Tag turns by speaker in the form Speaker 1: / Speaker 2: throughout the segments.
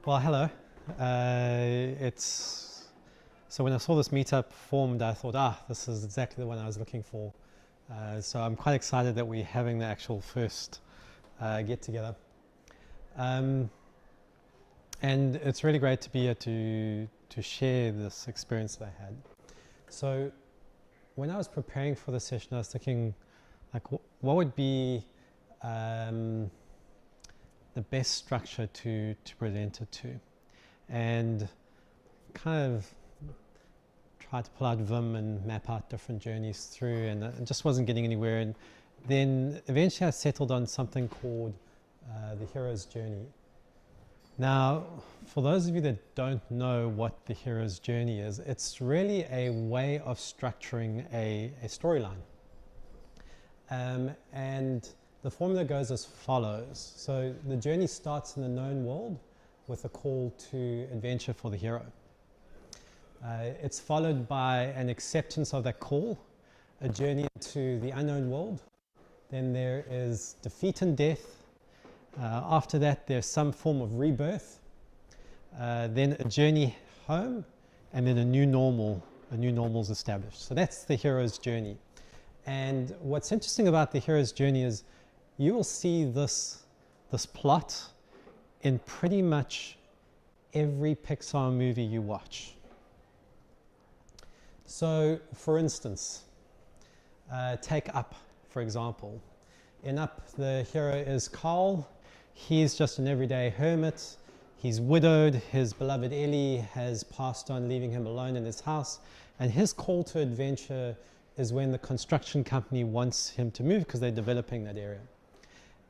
Speaker 1: Well, hello. So when I saw this meetup formed, I thought, this is exactly the one I was looking for. So I'm quite excited that we're having the actual first get together. And it's really great to be here to share this experience that I had. So when I was preparing for the session, I was thinking, like, what would be the best structure to present it to, and kind of tried to pull out Vim and map out different journeys through, and it just wasn't getting anywhere. And then eventually I settled on something called the hero's journey. Now, for those of you that don't know what the hero's journey is, it's really a way of structuring a storyline. And the formula goes as follows. So the journey starts in the known world with a call to adventure for the hero. It's followed by an acceptance of that call, a journey into the unknown world. Then there is defeat and death. After that, there's some form of rebirth. Then a journey home, and then a new normal is established. So that's the hero's journey. And what's interesting about the hero's journey is you will see this plot in pretty much every Pixar movie you watch. So, for instance, take Up, for example. In Up, the hero is Carl. He's just an everyday hermit. He's widowed. His beloved Ellie has passed on, leaving him alone in his house. And his call to adventure is when the construction company wants him to move because they're developing that area.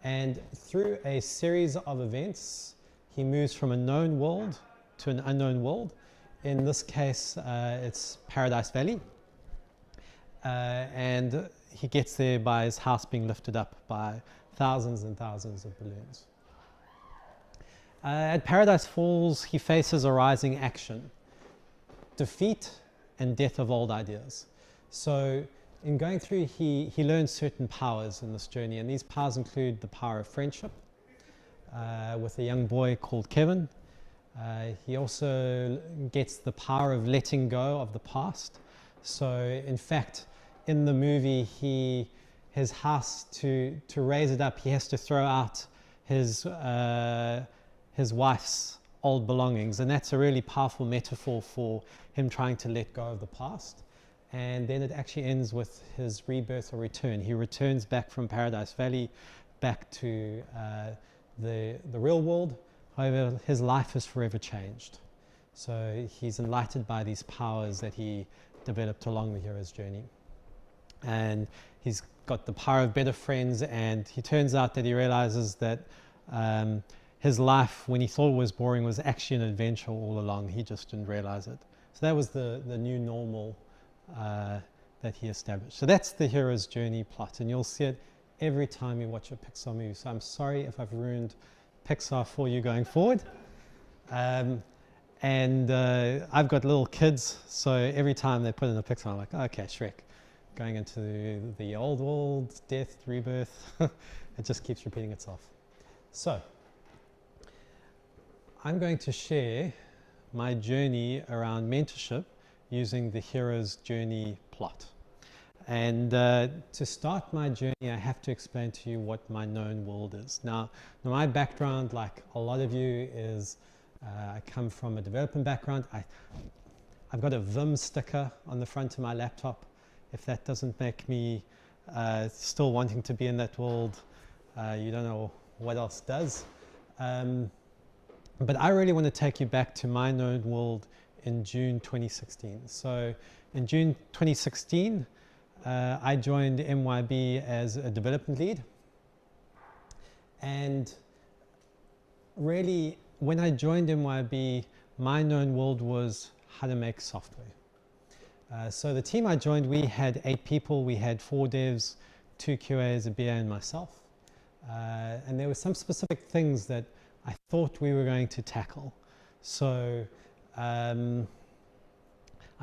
Speaker 1: And through a series of events, he moves from a known world to an unknown world. In this case, it's Paradise Valley. And he gets there by his house being lifted up by thousands and thousands of balloons. At Paradise Falls, he faces a rising action, defeat and death of old ideas. So in going through, he learns certain powers in this journey, and these powers include the power of friendship with a young boy called Kevin. He also gets the power of letting go of the past. So in fact, in the movie, his house, to raise it up, he has to throw out his wife's old belongings, and that's a really powerful metaphor for him trying to let go of the past. And then it actually ends with his rebirth or return. He returns back from Paradise Valley back to the real world. However, his life is forever changed. So he's enlightened by these powers that he developed along the hero's journey. And he's got the power of better friends, and he turns out that he realizes that his life, when he thought it was boring, was actually an adventure all along. He just didn't realize it. So that was the new normal that he established. So that's the hero's journey plot, and you'll see it every time you watch a Pixar movie. So I'm sorry if I've ruined Pixar for you going forward. I've got little kids, so every time they put in a Pixar, I'm like, okay, Shrek, going into the old world, death, rebirth. It just keeps repeating itself. So I'm going to share my journey around mentorship using the hero's journey plot. And to start my journey, I have to explain to you what my known world is. Now my background, like a lot of you, is I come from a development background. I've got a Vim sticker on the front of my laptop. If that doesn't make me still wanting to be in that world, you don't know what else does. But I really want to take you back to my known world in June 2016. So in June 2016, I joined MYB as a development lead. And really, when I joined MYB, my known world was how to make software. So the team I joined, we had 8 people. We had 4 devs, 2 QAs, a BA, and myself. And there were some specific things that I thought we were going to tackle. So I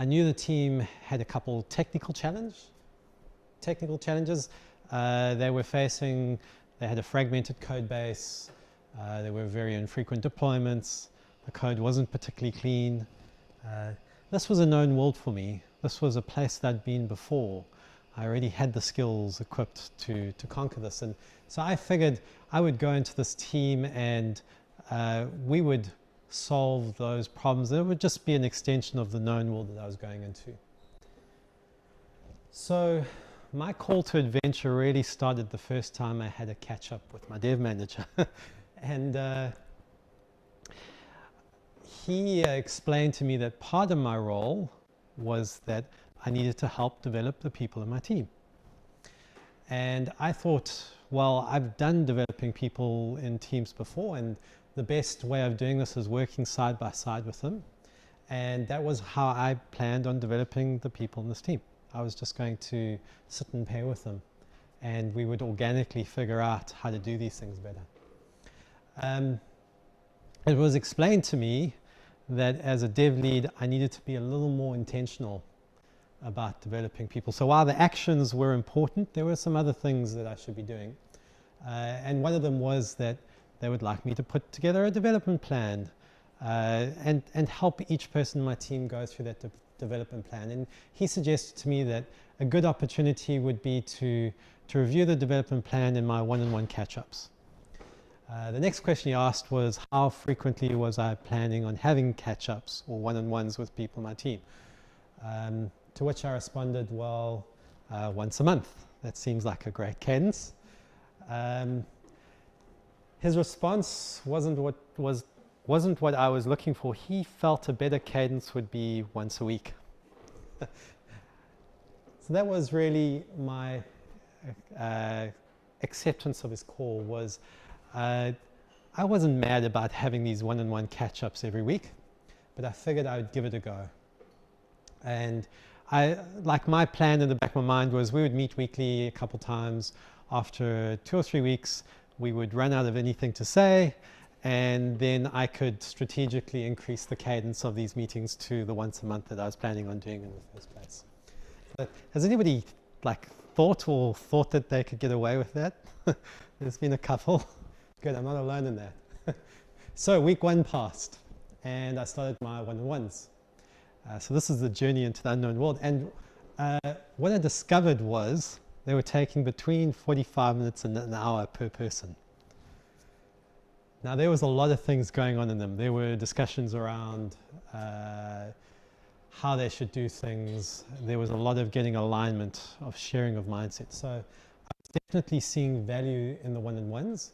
Speaker 1: knew the team had a couple technical challenges. They were facing, they had a fragmented code base, there were very infrequent deployments, The code wasn't particularly clean. This was a known world for me. This was a place that I'd been before. I already had the skills equipped to conquer this. And so I figured I would go into this team and we would solve those problems. It would just be an extension of the known world that I was going into. So my call to adventure really started the first time I had a catch up with my dev manager. And he explained to me that part of my role was that I needed to help develop the people in my team. And I thought, well, I've done developing people in teams before, and the best way of doing this is working side by side with them. And that was how I planned on developing the people in this team. I was just going to sit and pair with them, and we would organically figure out how to do these things better. It was explained to me that as a dev lead, I needed to be a little more intentional about developing people. So while the actions were important, there were some other things that I should be doing. And one of them was that they would like me to put together a development plan and help each person in my team go through that development plan. And he suggested to me that a good opportunity would be to review the development plan in my one-on-one catch-ups. The next question he asked was, how frequently was I planning on having catch-ups or one-on-ones with people in my team? To which I responded, well, once a month. That seems like a great cadence. His response wasn't what I was looking for. He felt a better cadence would be once a week. So that was really my acceptance of his call. Was I wasn't mad about having these one-on-one catch-ups every week, but I figured I would give it a go. And my plan in the back of my mind was we would meet weekly a couple times. After 2 or 3 weeks, we would run out of anything to say, and then I could strategically increase the cadence of these meetings to the once a month that I was planning on doing in the first place. But has anybody thought that they could get away with that? There's been a couple. Good, I'm not alone in that. So week 1 passed, and I started my one-on-ones. So this is the journey into the unknown world. And what I discovered was they were taking between 45 minutes and an hour per person. Now, there was a lot of things going on in them. There were discussions around how they should do things. There was a lot of getting alignment, of sharing of mindset. So I was definitely seeing value in the one-on-ones.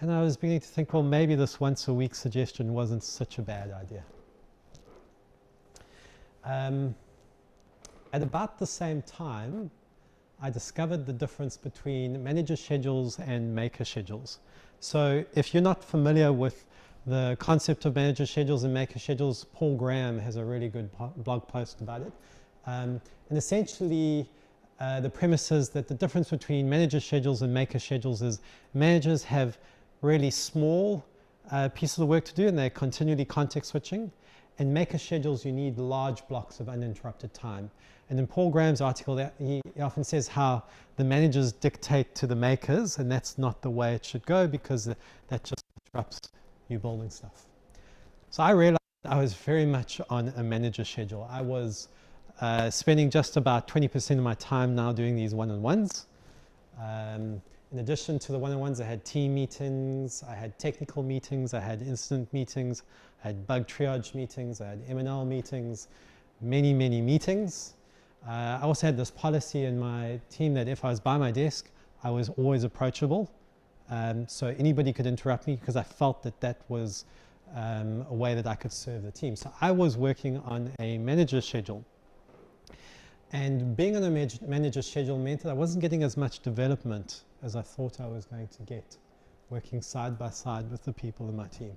Speaker 1: And I was beginning to think, well, maybe this once a week suggestion wasn't such a bad idea. At about the same time, I discovered the difference between manager schedules and maker schedules. So if you're not familiar with the concept of manager schedules and maker schedules, Paul Graham has a really good blog post about it. And essentially, the premise is that the difference between manager schedules and maker schedules is managers have really small pieces of work to do, and they're continually context switching. In maker schedules, you need large blocks of uninterrupted time. And in Paul Graham's article, he often says how the managers dictate to the makers, and that's not the way it should go, because that just disrupts you building stuff. So I realized I was very much on a manager schedule. I was spending just about 20% of my time now doing these one-on-ones. In addition to the one-on-ones, I had team meetings, I had technical meetings, I had incident meetings, I had bug triage meetings, I had M&L meetings, many, many meetings. I also had this policy in my team that if I was by my desk, I was always approachable. So anybody could interrupt me, because I felt that that was a way that I could serve the team. So I was working on a manager schedule. And being on a manager schedule meant that I wasn't getting as much development as I thought I was going to get, working side by side with the people in my team.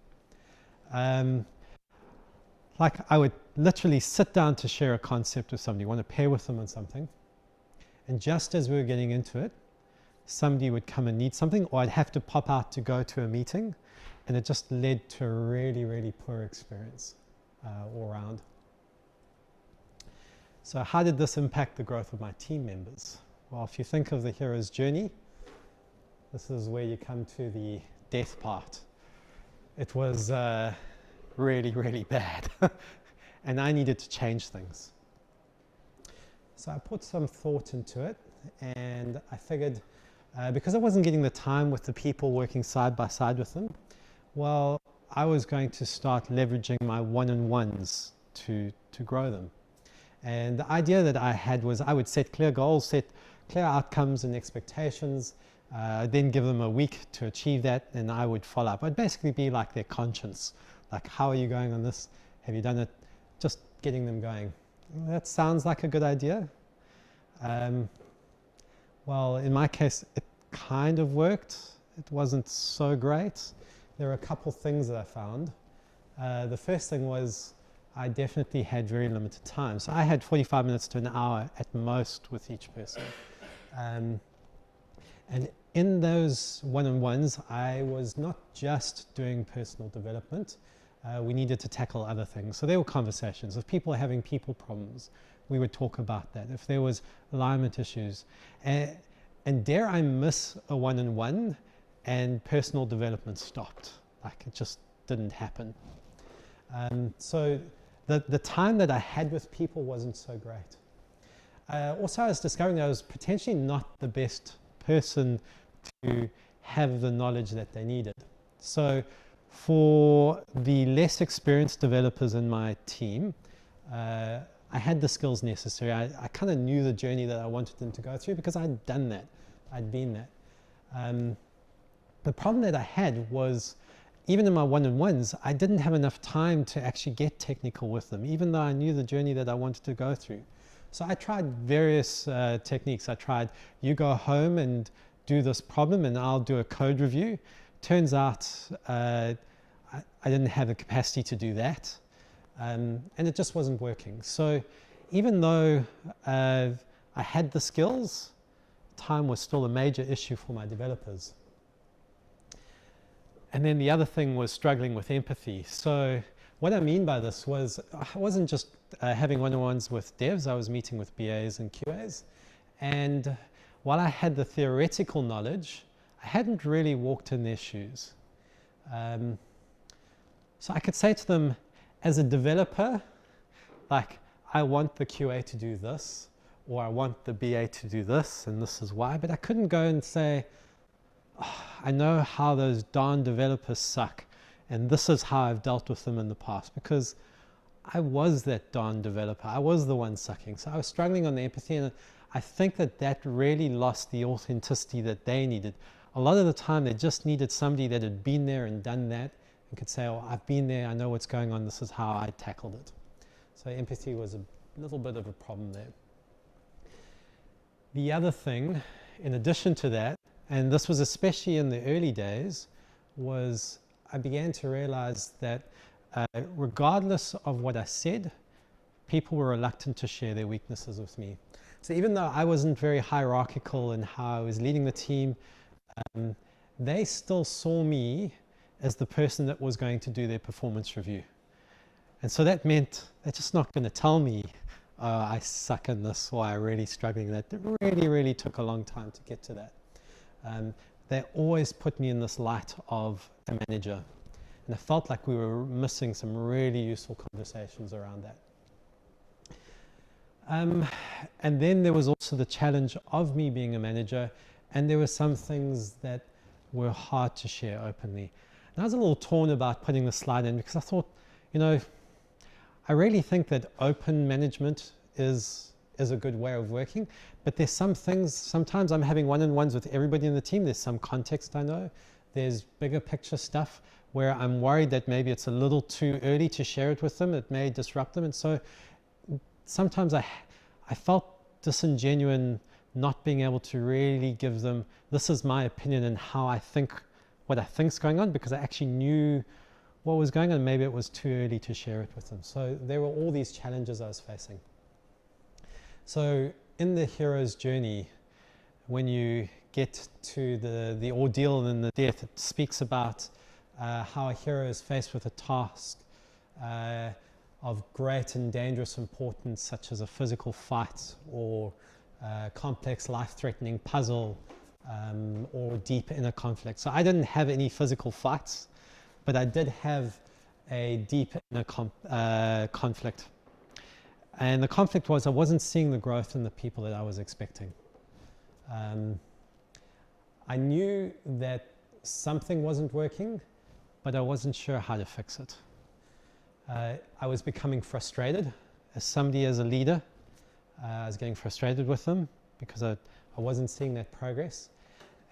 Speaker 1: Like I would literally sit down to share a concept with somebody, want to pair with them on something. And just as we were getting into it, somebody would come and need something, or I'd have to pop out to go to a meeting. And it just led to a really, really poor experience all around. So how did this impact the growth of my team members? Well, if you think of the hero's journey, this is where you come to the death part. It was really, really bad. And I needed to change things. So I put some thought into it, and I figured because I wasn't getting the time with the people working side by side with them, well, I was going to start leveraging my one-on-ones to grow them. And the idea that I had was I would set clear goals, set clear outcomes and expectations, then give them a week to achieve that, and I would follow up. I'd basically be like their conscience. Like, how are you going on this? Have you done it? Just getting them going. That sounds like a good idea. Well, in my case, it kind of worked. It wasn't so great. There were a couple things that I found. The first thing was I definitely had very limited time. So I had 45 minutes to an hour at most with each person. And in those one-on-ones, I was not just doing personal development. We needed to tackle other things. So there were conversations. If people were having people problems, we would talk about that. If there was alignment issues. And dare I miss a one-on-one and personal development stopped. Like, it just didn't happen. So the time that I had with people wasn't so great. Also, I was discovering that I was potentially not the best person to have the knowledge that they needed. So for the less experienced developers in my team, I had the skills necessary. I kind of knew the journey that I wanted them to go through because I'd done that. I'd been that. The problem that I had was, even in my one-on-ones, I didn't have enough time to actually get technical with them, even though I knew the journey that I wanted to go through. So I tried various techniques. I tried, you go home and do this problem and I'll do a code review. Turns out I didn't have the capacity to do that. And it just wasn't working. So even though I had the skills, time was still a major issue for my developers. And then the other thing was struggling with empathy. So what I mean by this was I wasn't just having one-on-ones with devs, I was meeting with BAs and QAs. And while I had the theoretical knowledge, I hadn't really walked in their shoes. So I could say to them, as a developer, like, I want the QA to do this, or I want the BA to do this, and this is why. But I couldn't go and say, oh, I know how those darn developers suck, and this is how I've dealt with them in the past, because I was that darn developer. I was the one sucking. So I was struggling on the empathy, and I think that that really lost the authenticity that they needed. A lot of the time, they just needed somebody that had been there and done that and could say, oh, I've been there, I know what's going on, this is how I tackled it. So empathy was a little bit of a problem there. The other thing, in addition to that, and this was especially in the early days, was I began to realize that regardless of what I said, people were reluctant to share their weaknesses with me. So even though I wasn't very hierarchical in how I was leading the team, they still saw me as the person that was going to do their performance review. And so that meant they're just not going to tell me, oh, I suck in this, or I'm really struggling. That really, really took a long time to get to that. They always put me in this light of a manager. And I felt like we were missing some really useful conversations around that. And then there was also the challenge of me being a manager, and there were some things that were hard to share openly. And I was a little torn about putting the slide in because I thought, you know, I really think that open management is a good way of working, but there's some things, sometimes I'm having one-on-ones with everybody in the team, there's some context I know, there's bigger picture stuff where I'm worried that maybe it's a little too early to share it with them, it may disrupt them, and so sometimes I felt disingenuous not being able to really give them, this is my opinion and how I think, what I think's going on, because I actually knew what was going on. Maybe it was too early to share it with them. So there were all these challenges I was facing. So in the hero's journey, when you get to the ordeal and the death, it speaks about how a hero is faced with a task of great and dangerous importance, such as a physical fight or complex life-threatening puzzle or deep inner conflict. So I didn't have any physical fights, but I did have a deep inner conflict. And the conflict was I wasn't seeing the growth in the people that I was expecting. I knew that something wasn't working, but I wasn't sure how to fix it. I was becoming frustrated as somebody, as a leader. I was getting frustrated with them because I wasn't seeing that progress.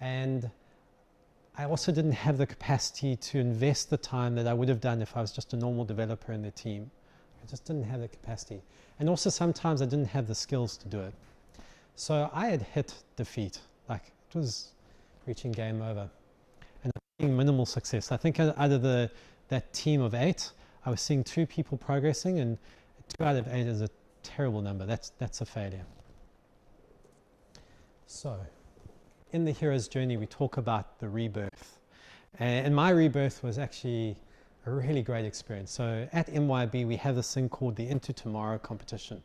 Speaker 1: And I also didn't have the capacity to invest the time that I would have done if I was just a normal developer in the team. I just didn't have the capacity. And also sometimes I didn't have the skills to do it. So I had hit defeat. Like, it was reaching game over. And seeing minimal success. I think out of that team of 8, I was seeing 2 people progressing, and 2 out of 8 is a terrible number. That's a failure. So, in the hero's journey, we talk about the rebirth. And my rebirth was actually a really great experience. So at MYB, we have this thing called the Into Tomorrow competition.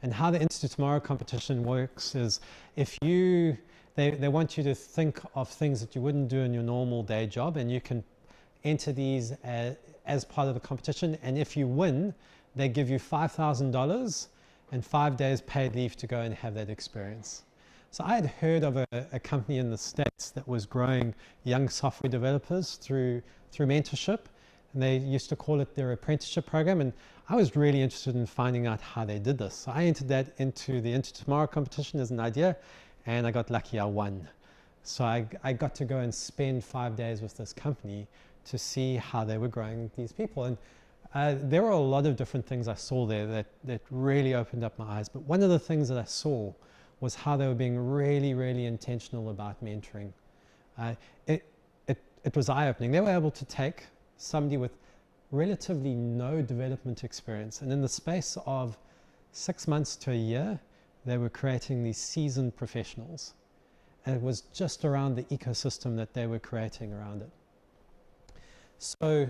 Speaker 1: And how the Into Tomorrow competition works is they want you to think of things that you wouldn't do in your normal day job, and you can enter these as part of the competition. And if you win, they give you $5,000 and 5 days paid leave to go and have that experience. So I had heard of a company in the States that was growing young software developers through mentorship, and they used to call it their apprenticeship program, and I was really interested in finding out how they did this. So I entered that into the Into Tomorrow competition as an idea, and I got lucky, I won. So I got to go and spend 5 days with this company to see how they were growing these people. And there were a lot of different things I saw there that really opened up my eyes. But one of the things that I saw was how they were being really, really intentional about mentoring. It was eye-opening. They were able to take somebody with relatively no development experience, and in the space of 6 months to a year, they were creating these seasoned professionals. And it was just around the ecosystem that they were creating around it. So,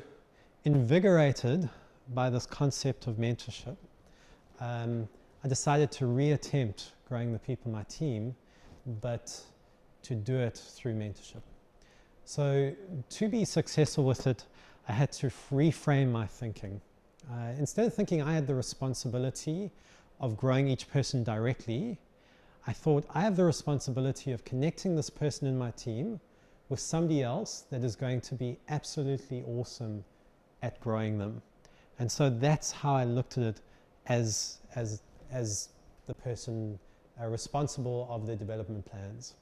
Speaker 1: invigorated by this concept of mentorship, I decided to reattempt growing the people in my team, but to do it through mentorship. So to be successful with it, I had to reframe my thinking. Instead of thinking I had the responsibility of growing each person directly, I thought I have the responsibility of connecting this person in my team with somebody else that is going to be absolutely awesome at growing them. And so that's how I looked at it as the person responsible of the development plans.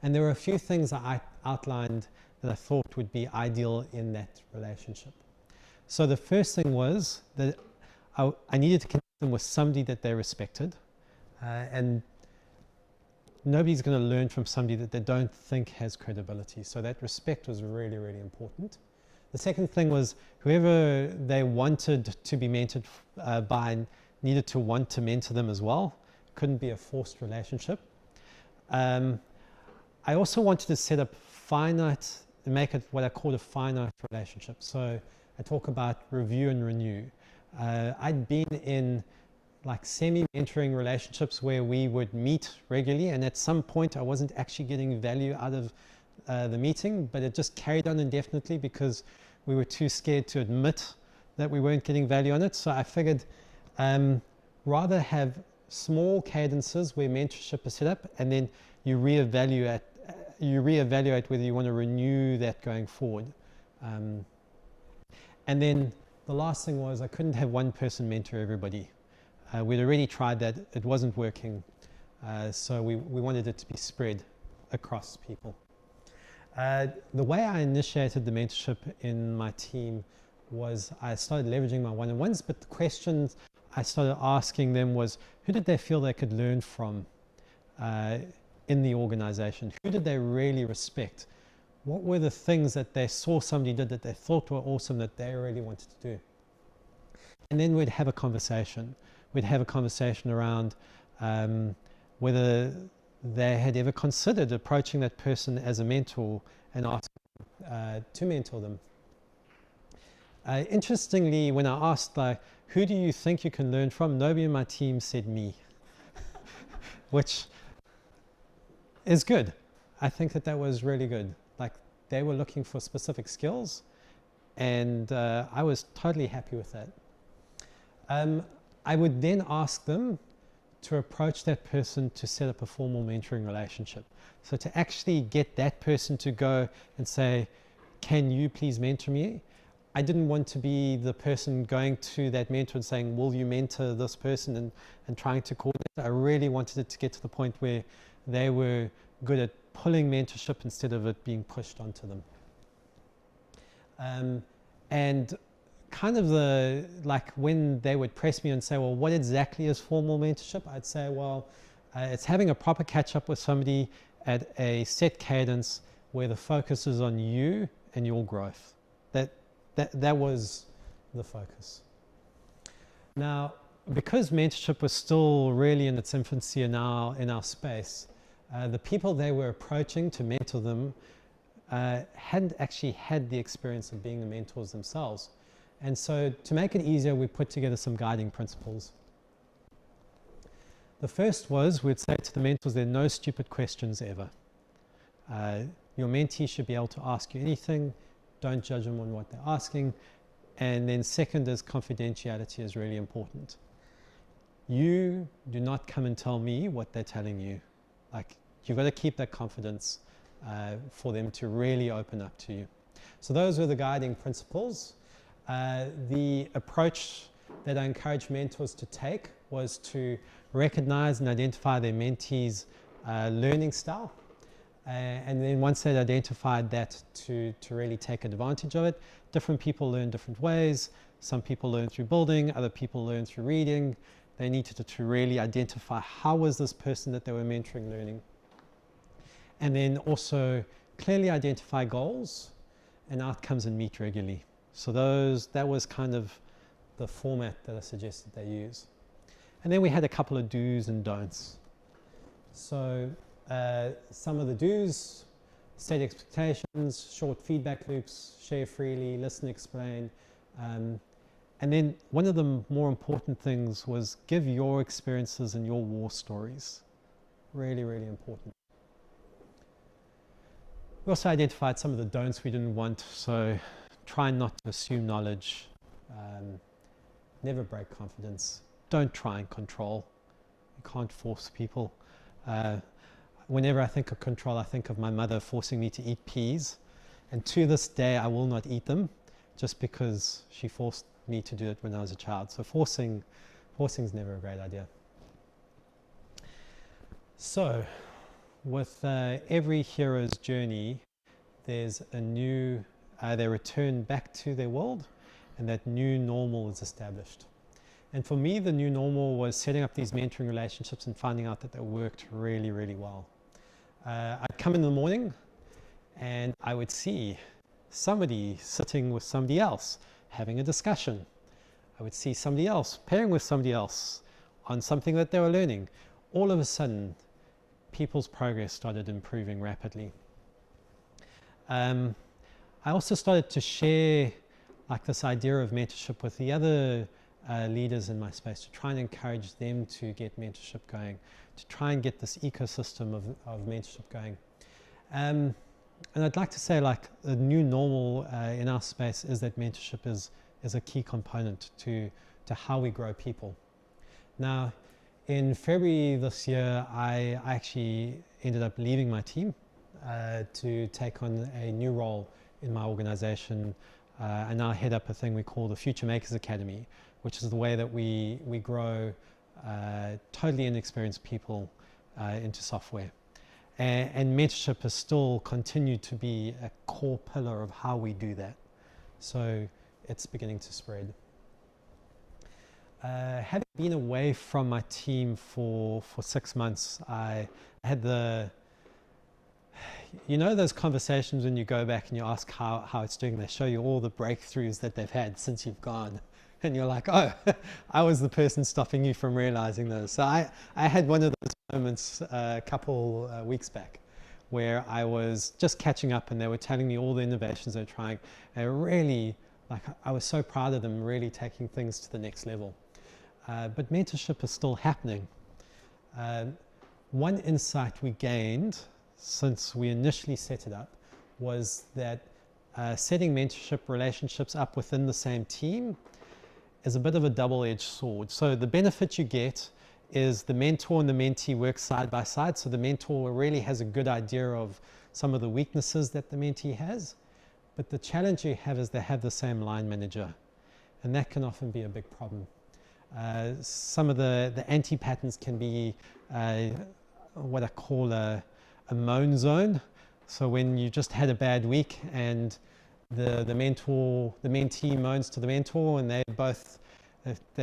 Speaker 1: And there were a few things that I outlined that I thought would be ideal in that relationship. So the first thing was that I needed to connect them with somebody that they respected, and nobody's going to learn from somebody that they don't think has credibility. So that respect was really, really important. The second thing was whoever they wanted to be mentored by needed to want to mentor them as well. Couldn't be a forced relationship. I also wanted to set up make it what I called a finite relationship. So I talk about review and renew. I'd been in like semi-mentoring relationships where we would meet regularly, and at some point I wasn't actually getting value out of the meeting, but it just carried on indefinitely because we were too scared to admit that we weren't getting value on it. So I figured rather have small cadences where mentorship is set up, and then you reevaluate whether you want to renew that going forward. And then the last thing was I couldn't have one person mentor everybody. We'd already tried that, it wasn't working. So we wanted it to be spread across people. The way I initiated the mentorship in my team was I started leveraging my one-on-ones, but the questions I started asking them was, who did they feel they could learn from in the organization? Who did they really respect? What were the things that they saw somebody did that they thought were awesome that they really wanted to do? And then we'd have a conversation. We'd have a conversation around whether they had ever considered approaching that person as a mentor and asking to mentor them. Interestingly, when I asked, like, who do you think you can learn from? Nobody in my team said me, which is good. I think that was really good. Like, they were looking for specific skills, and I was totally happy with that. I would then ask them to approach that person to set up a formal mentoring relationship. So to actually get that person to go and say, can you please mentor me? I didn't want to be the person going to that mentor and saying, will you mentor this person, and trying to coordinate. I really wanted it to get to the point where they were good at pulling mentorship instead of it being pushed onto them. And kind of when they would press me and say, well, what exactly is formal mentorship? I'd say, well, it's having a proper catch up with somebody at a set cadence where the focus is on you and your growth. That was the focus. Now, because mentorship was still really in its infancy in our space, the people they were approaching to mentor them hadn't actually had the experience of being the mentors themselves. And so to make it easier, we put together some guiding principles. The first was, we'd say to the mentors, there are no stupid questions ever. Your mentee should be able to ask you anything. Don't judge them on what they're asking. And then second is confidentiality is really important. You do not come and tell me what they're telling you. Like, you've got to keep that confidence for them to really open up to you. So those were the guiding principles. The approach that I encourage mentors to take was to recognize and identify their mentees' learning style. And then once they'd identified that, to really take advantage of it. Different people learn different ways. Some people learn through building, other people learn through reading. They needed to really identify how was this person that they were mentoring learning. And then also clearly identify goals and outcomes and meet regularly. So that was kind of the format that I suggested they use. And then we had a couple of do's and don'ts. So some of the do's: set expectations, short feedback loops, share freely, listen, explain. And then one of the more important things was give your experiences and your war stories. Really, really important. We also identified some of the don'ts we didn't want. So try not to assume knowledge. Never break confidence. Don't try and control. You can't force people. Whenever I think of control, I think of my mother forcing me to eat peas. And to this day, I will not eat them just because she forced me to do it when I was a child. So forcing is never a great idea. So with every hero's journey, there's a new, they return back to their world, and that new normal is established. And for me, the new normal was setting up these mentoring relationships and finding out that they worked really, really well. I'd come in the morning and I would see somebody sitting with somebody else having a discussion. I would see somebody else pairing with somebody else on something that they were learning. All of a sudden, people's progress started improving rapidly. I also started to share like this idea of mentorship with the other leaders in my space, to try and encourage them to get mentorship going, to try and get this ecosystem of mentorship going. And I'd like to say, like, the new normal in our space is that mentorship is a key component to how we grow people. Now, in February this year, I actually ended up leaving my team to take on a new role in my organization. I now head up a thing we call the Future Makers Academy, which is the way that we grow totally inexperienced people into software. And mentorship has still continued to be a core pillar of how we do that. So it's beginning to spread. Having been away from my team for 6 months, I had those conversations when you go back and you ask how it's doing. They show you all the breakthroughs that they've had since you've gone. And you're like, oh, I was the person stopping you from realizing those. So I had one of those moments a couple weeks back where I was just catching up and they were telling me all the innovations they're trying. And really, like, I was so proud of them really taking things to the next level. But mentorship is still happening. One insight we gained since we initially set it up was that setting mentorship relationships up within the same team is a bit of a double-edged sword. So the benefit you get is the mentor and the mentee work side by side. So the mentor really has a good idea of some of the weaknesses that the mentee has. But the challenge you have is they have the same line manager. And that can often be a big problem. Some of the anti-patterns can be what I call a moan zone. So when you just had a bad week and the mentee moans to the mentor, and they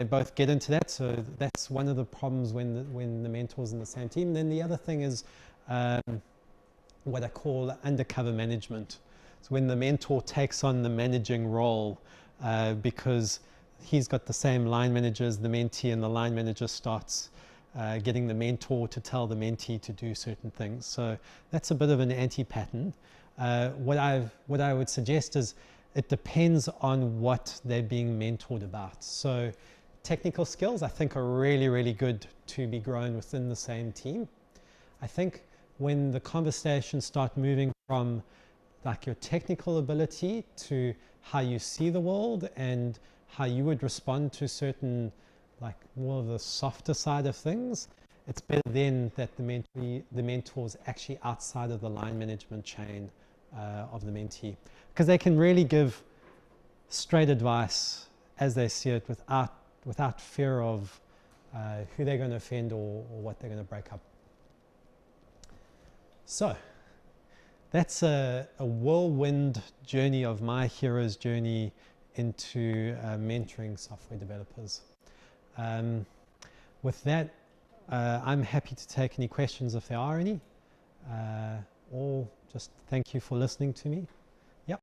Speaker 1: both get into that. So that's one of the problems when the mentor's in the same team. And then the other thing is what I call undercover management. So when the mentor takes on the managing role because he's got the same line manager as the mentee, and the line manager starts getting the mentor to tell the mentee to do certain things. So that's a bit of an anti-pattern. What I would suggest is it depends on what they're being mentored about. So technical skills, I think, are really, really good to be grown within the same team. I think when the conversations start moving from like your technical ability to how you see the world and how you would respond to certain, like more of the softer side of things, it's better then that the mentor's actually outside of the line management chain of the mentee, because they can really give straight advice as they see it without fear of who they're going to offend or what they're going to break up. So that's a whirlwind journey of my hero's journey into mentoring software developers. With that, I'm happy to take any questions if there are any, or just thank you for listening to me.